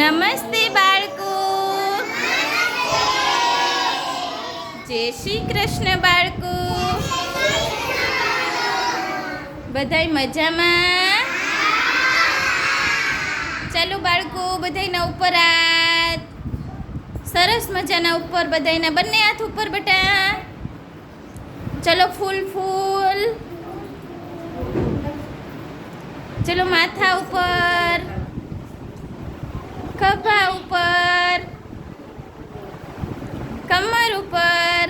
નમસ્તે બાળકો. જય શ્રી કૃષ્ણ બાળકો. બધાય મજામાં? ચાલો બાળકો, બધાયના ઉપર હાથ. સરસ મજાના ઉપર, બધાયના બંને હાથ ઉપર બેટા. ચલો ફૂલ ફૂલ. ચલો માથા ઉપર, ખભા ઉપર, કમર ઉપર.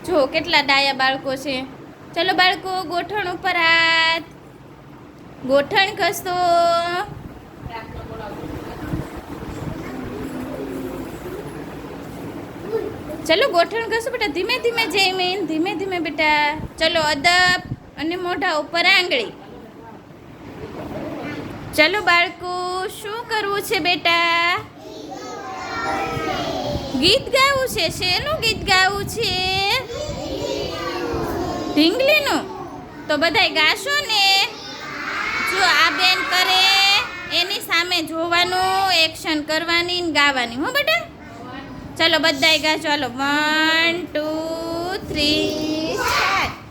જો કેટલા ડાયા બાળકો છે. ચલો બાળકો, ગોઠણ ઉપર હાથ. ગોઠણ ઘસો. ચલો ગોઠણ ઘસો બેટા, ધીમે ધીમે જયમીન, ધીમે ધીમે બેટા. ચલો અદબ અને મોઢા ઉપર આંગળી. ચલો બાળકો, શું કરવું છે બેટા? ગીત ગાવું છે. શેનું ગીત ગાવું છે? ઢીંગલીનું. તો બધાય ગાશો ને? જો આ બેન કરે એની સામે જોવાનું, એક્શન કરવાની ને ગાવાની. હો બેટા, ચલો બધાય ગાશો. ચાલો 1 2 3 સ્ટાર્ટ.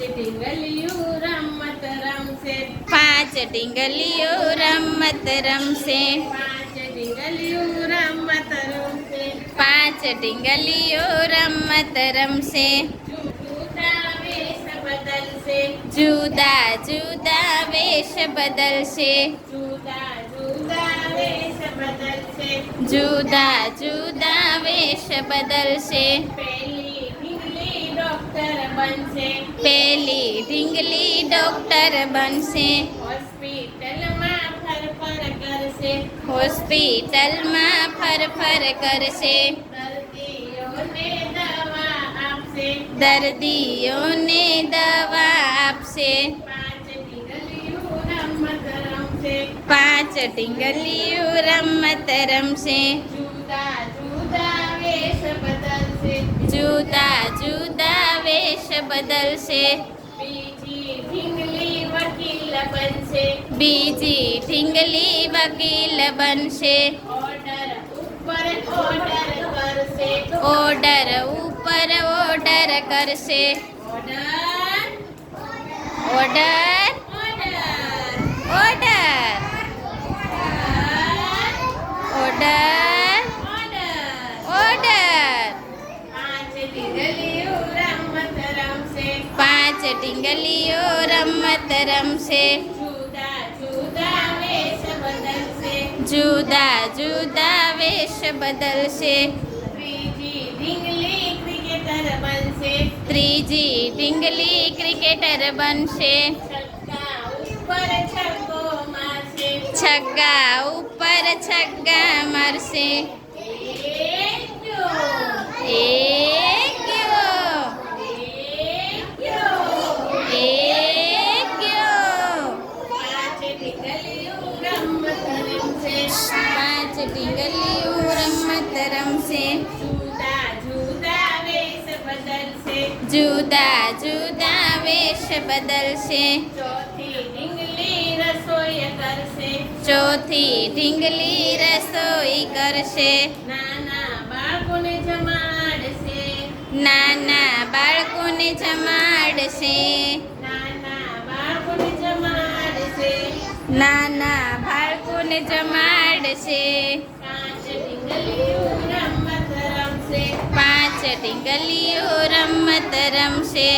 ઢીંગલીઓ રમત રમશે. 5 ઢીંગલીઓ રમત રમશે. 5 ઢીંગલીઓ રમત રમશે. 5 ઢીંગલીઓ રમત રમશે. જુદા વેશ બદલશે. જુદા જુદા વેશ બદલશે. જુદા જુદા વેશ બદલશે. જુદા જુદા વેશ બદલશે. પેલી ઢીંગલી ડોક્ટર બનશે. પેલી ઢીંગલી ડોક્ટર બનશે. હોસ્પિટલમાં ફરફર કરશે. હોસ્પિટલમાં ફરફર કરશે. દર્દીઓને દવા આપશે. દર્દીઓને દવા આપશે. 5 ઢીંગલીઓ રમત રમશે. 5 ઢીંગલીઓ રમત રમશે. જુદા જુદા વેશ બદલશે. જુદા જુદા વેશ બદલશે. બીજી ઢીંગલી વકીલ બનશે. બીજી ઢીંગલી વકીલ બનશે. ઓર્ડર ઉપર ઓર્ડર કરશે. ઓર્ડર ઉપર ઓર્ડર કરશે. Order order order order order order. 5 ઢીંગલીઓ રમત રમશે. 5 ઢીંગલીઓ રમત રમશે. જુદા જુદા વેશ બદલશે. જુદા જુદા વેશ બદલશે. ત્રીજી ઢીંગલી ક્રિકેટર બનશે. ત્રીજી ઢીંગલી ક્રિકેટર બનશે. છક્કા ઉપર છક્કો મારશે. છગ્ગા ઉપર છગ્ગા મારશે. એક ગયો. એક ગયો. એક ગયો. એક ગયો. 5 ઢીંગલીઓ રમત રમશે. 5 ઢીંગલીઓ રમત રમશે. જુદા જુદા વેશ બદલશે. જુદા જુદા વેશ બદલશે. ચોથી ઢીંગલી રસોઈ કરશે. ચોથી ઢીંગલી રસોઈ કરશે. નાના બાળકોને જમાડશે. નાના બાળકોને જમાડશે. નાના બાળકોને જમાડશે. નાના બાળકોને જમાડશે. 5 ઢીંગલીઓ રમત રમશે. 5 ઢીંગલીઓ રમત રમશે.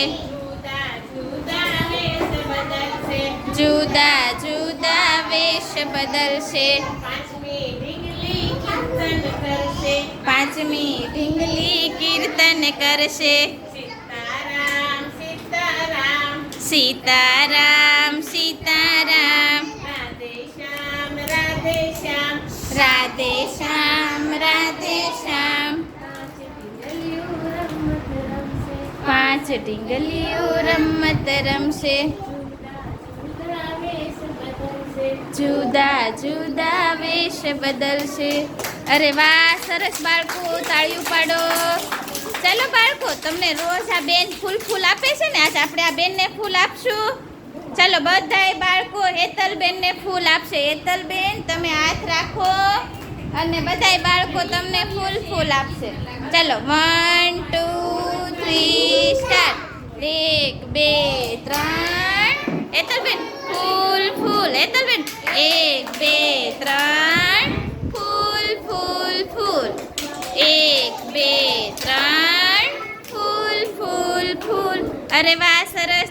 જુદા જુદા વેશ બદલશે. જુદા જુદા વેશ બદલશે. 5મી ઢીંગલી કીર્તન કરશે. 5મી ઢીંગલી કીર્તન કરશે. સીતારામ સીતારામ. સીતારામ સીતારામ. રાધે શ્યામ રાધે શ્યામ. રાધે શ્યામ રાધે શ્યામ. 5 ઢીંગલીઓ રમત રમશે. 5 ઢીંગલીઓ રમત રમશે. જુદા વેશ બદલશે. જુદા જુદા વેશ બદલશે. અરે વાહ, સરસ બાળકો, તાળીઓ પાડો. ચાલો બાળકો, તમને રોજ આ બેન ફૂલ આપે છે ને, આજે આપણે આ બેનને ફૂલ આપશું. ચાલો બધાય બાળકો હેતલબેનને ફૂલ આપશે. હેતલબેન તમે હાથ રાખો અને બધાય બાળકો તમને ફૂલ આપશે. ચાલો 1 2 3 સ્ટાર્ટ. 1 2 3 હેતલબેન ફૂલ હેતલબેન 1 2 3 ફૂલ 1 2 3 ફૂલ. અરે વાહ સરસ.